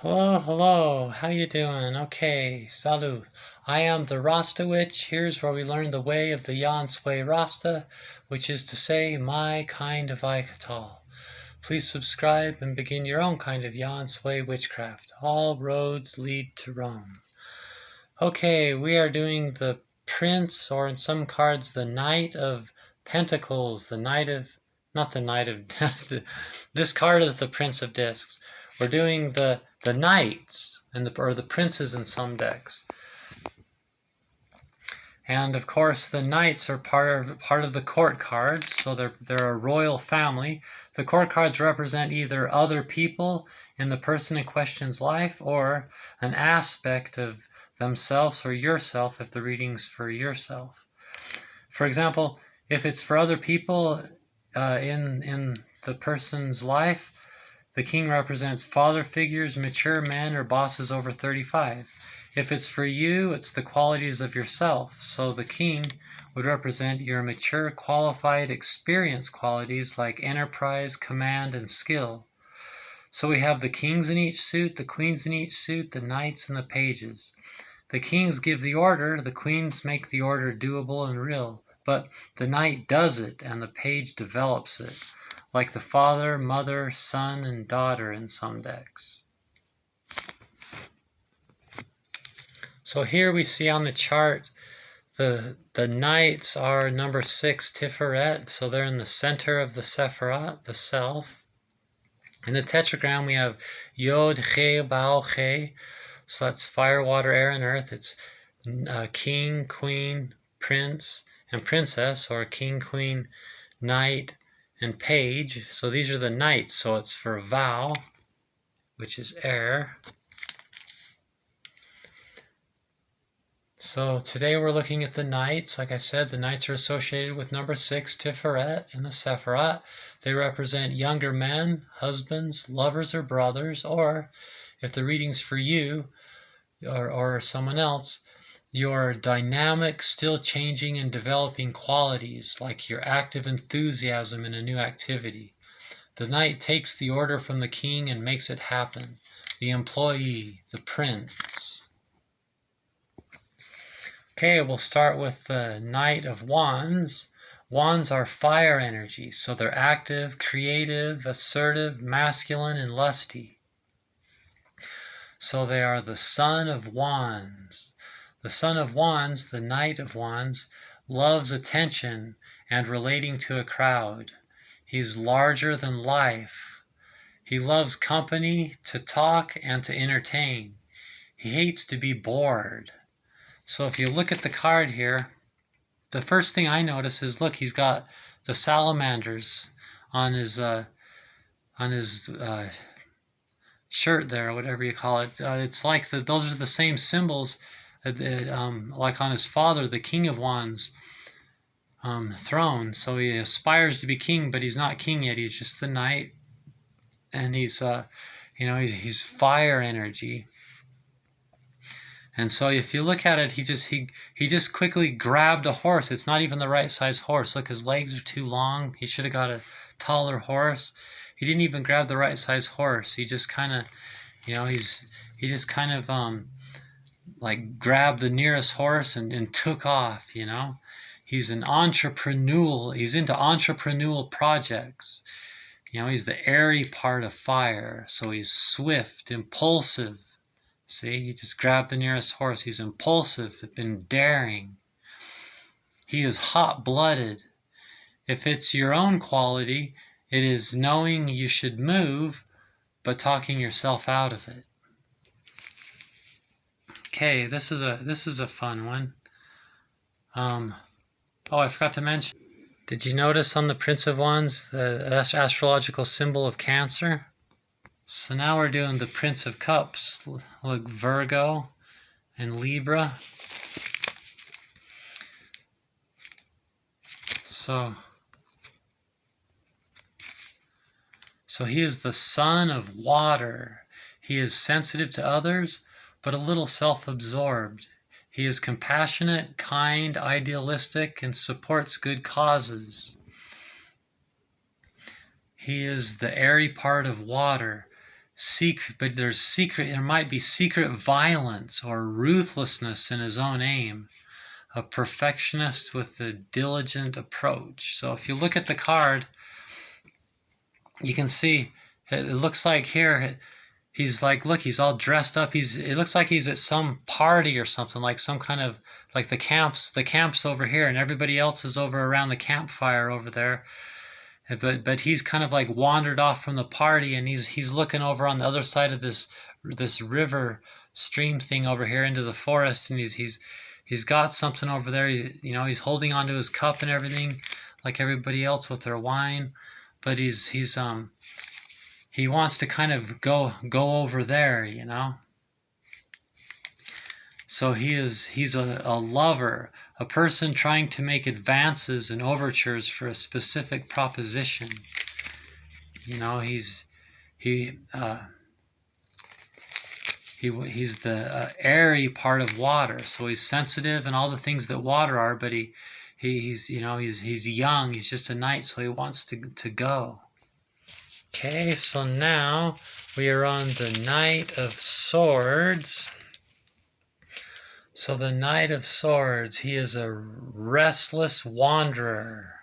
Hello, how you doing? Okay, salut. I am the Rasta Witch. Here's where we learn the way of the Yan Sui Rasta, which is to say, my kind of Ikatal. Please subscribe and begin your own kind of Yan Sui witchcraft. All roads lead to Rome. Okay, we are doing the Prince, or in some cards, the Knight of Pentacles, not the Knight of Death. This card is the Prince of Discs. We're doing the Knights, or the Princes in some decks. And of course, the Knights are part of the court cards, so they're a royal family. The court cards represent either other people in the person in question's life, or an aspect of themselves or yourself if the reading's for yourself. For example, if it's for other people in the person's life, the king represents father figures, mature men, or bosses over 35. If it's for you, it's the qualities of yourself. So the king would represent your mature, qualified, experienced qualities like enterprise, command, and skill. So we have the kings in each suit, the queens in each suit, the knights, and the pages. The kings give the order, the queens make the order doable and real. But the knight does it, and the page develops it, like the father, mother, son, and daughter in some decks. So here we see on the chart the knights are number 6 Tiferet, so they're in the center of the Sephirat, the self. In the tetragram we have Yod, Che, Bao, Che, so that's fire, water, air, and earth. It's king, queen, prince, and princess, or king, queen, knight, and page. So these are the knights, so it's for vow, which is air. So today we're looking at the knights. Like I said, the knights are associated with number 6 Tiferet in the Sephirat. They represent younger men, husbands, lovers, or brothers, or if the reading's for you or someone else, your dynamic, still changing and developing qualities, like your active enthusiasm in a new activity. The knight takes the order from the king and makes it happen. The employee, the prince. Okay, we'll start with the Knight of Wands. Wands are fire energy, so they're active, creative, assertive, masculine, and lusty. So they are the Son of Wands. The Son of Wands, the Knight of Wands, loves attention and relating to a crowd. He's larger than life. He loves company, to talk, and to entertain. He hates to be bored. So if you look at the card here, the first thing I notice is, look, he's got the salamanders on his shirt there, whatever you call it. It's like those are the same symbols like on his father, the King of Wands, throne. So he aspires to be king, but he's not king yet. He's just the knight, and he's he's fire energy. And so if you look at it, he just quickly grabbed a horse. It's not even the right size horse. Look, his legs are too long. He should have got a taller horse. He didn't even grab the right size horse. He just kind of, like grabbed the nearest horse and took off, He's an entrepreneurial, he's into entrepreneurial projects. He's the airy part of fire. So he's swift, impulsive. See, he just grabbed the nearest horse. He's impulsive and daring. He is hot-blooded. If it's your own quality, it is knowing you should move, but talking yourself out of it. Okay, this is a fun one. Oh, I forgot to mention. Did you notice on the Prince of Wands the astrological symbol of Cancer? So now we're doing the Prince of Cups, like Virgo and Libra. So he is the son of water. He is sensitive to others, but a little self-absorbed. He is compassionate, kind, idealistic, and supports good causes. He is the airy part of water. there might be secret violence or ruthlessness in his own aim. A perfectionist with a diligent approach. So if you look at the card, you can see it looks like here he's like, look, he's all dressed up. It looks like he's at some party or something, like some kind of, like the camp's over here and everybody else is over around the campfire over there. But he's kind of like wandered off from the party and he's looking over on the other side of this river stream thing over here into the forest, and he's got something over there. He's holding onto his cup and everything, like everybody else with their wine, but he wants to kind of go over there, So he's a lover, a person trying to make advances and overtures for a specific proposition. He's the airy part of water, so he's sensitive and all the things that water are, but he's young, he's just a knight, so he wants to go. Okay, so now we are on the Knight of Swords. So the Knight of Swords, he is a restless wanderer.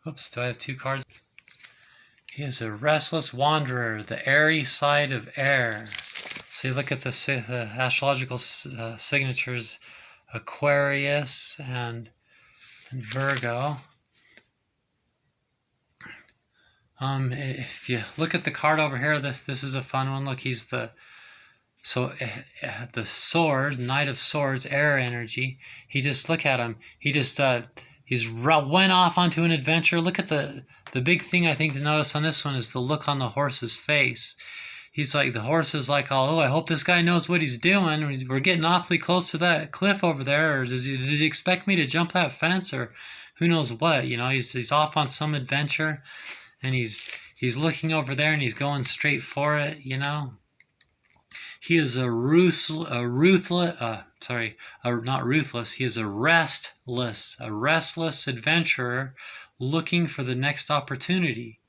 Oops, do I have two cards? He is a restless wanderer, the airy side of air. So you look at the astrological signatures, Aquarius and Virgo. If you look at the card over here, this is a fun one. Look, he's the sword, Knight of Swords, air energy. Look at him. He's went off onto an adventure. Look at the big thing I think to notice on this one is the look on the horse's face. He's like, the horse is like, oh, I hope this guy knows what he's doing. We're getting awfully close to that cliff over there. Or does he expect me to jump that fence, or who knows what? He's off on some adventure, and he's looking over there and he's going straight for it. He is he is a restless adventurer looking for the next opportunity.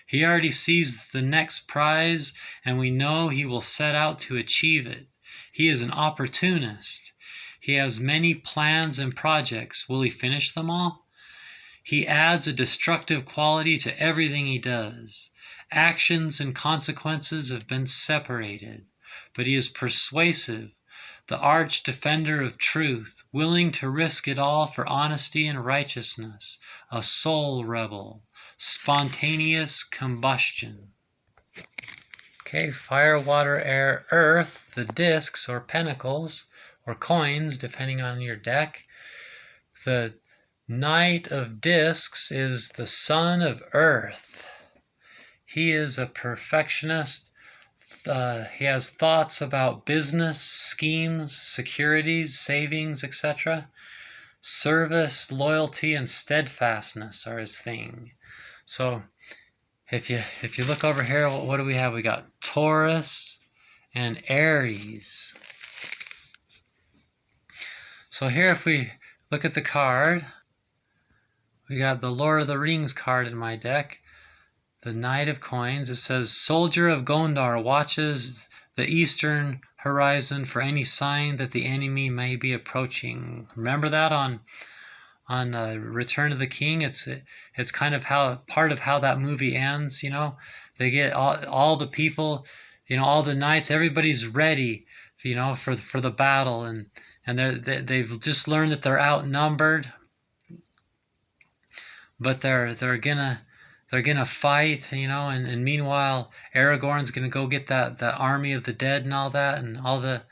He already sees the next prize, and we know he will set out to achieve it. He is an opportunist. He has many plans and projects. Will he finish them all? He adds a destructive quality to everything he does. Actions and consequences have been separated. But he is persuasive, the arch defender of truth, willing to risk it all for honesty and righteousness, a soul rebel, spontaneous combustion. Okay, fire, water, air, earth, the discs or pentacles or coins, depending on your deck. The Knight of Discs is the son of earth. He is a perfectionist. He has thoughts about business, schemes, securities, savings, etc. Service, loyalty, and steadfastness are his thing. So if you look over here, what do we have? We got Taurus and Aries. So here, if we look at the card, we got the Lord of the Rings card in my deck. The Knight of Coins. It says, Soldier of Gondar watches the eastern horizon for any sign that the enemy may be approaching. Remember that on Return of the King? It's kind of part of how that movie ends. They get all the people, all the knights, everybody's ready, for the battle, and they've just learned that they're outnumbered, but they're gonna fight, and meanwhile, Aragorn's gonna go get that army of the dead and all that, and all the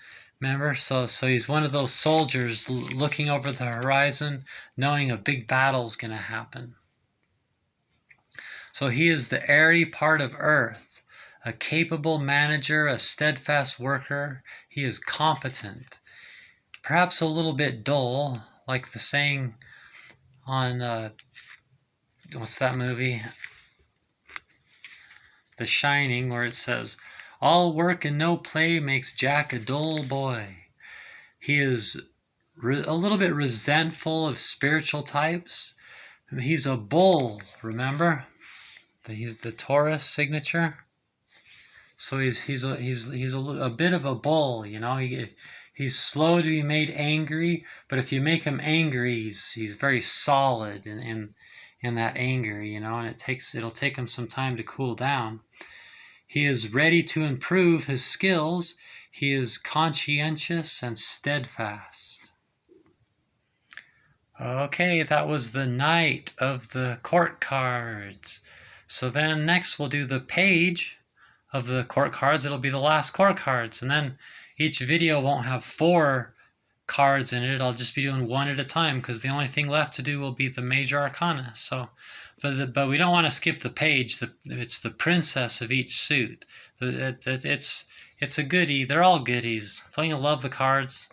members. So he's one of those soldiers looking over the horizon, knowing a big battle's gonna happen. So he is the airy part of earth, a capable manager, a steadfast worker. He is competent, perhaps a little bit dull, like the saying on what's that movie? The Shining, where it says, all work and no play makes Jack a dull boy. He is a little bit resentful of spiritual types. He's a bull, remember? He's the Taurus signature. So he's a bit of a bull, you know. He's slow to be made angry, but if you make him angry, he's very solid in that anger, you know, and it'll take him some time to cool down. He is ready to improve his skills. He is conscientious and steadfast. Okay, that was the Knight of the Court cards. So then next we'll do the Page of the Court cards. It'll be the last Court cards, and then each video won't have 4 cards in it. I'll just be doing one at a time because the only thing left to do will be the Major Arcana. So, but we don't want to skip the Page. It's the Princess of each suit. It's a goodie. They're all goodies. Don't you love the cards?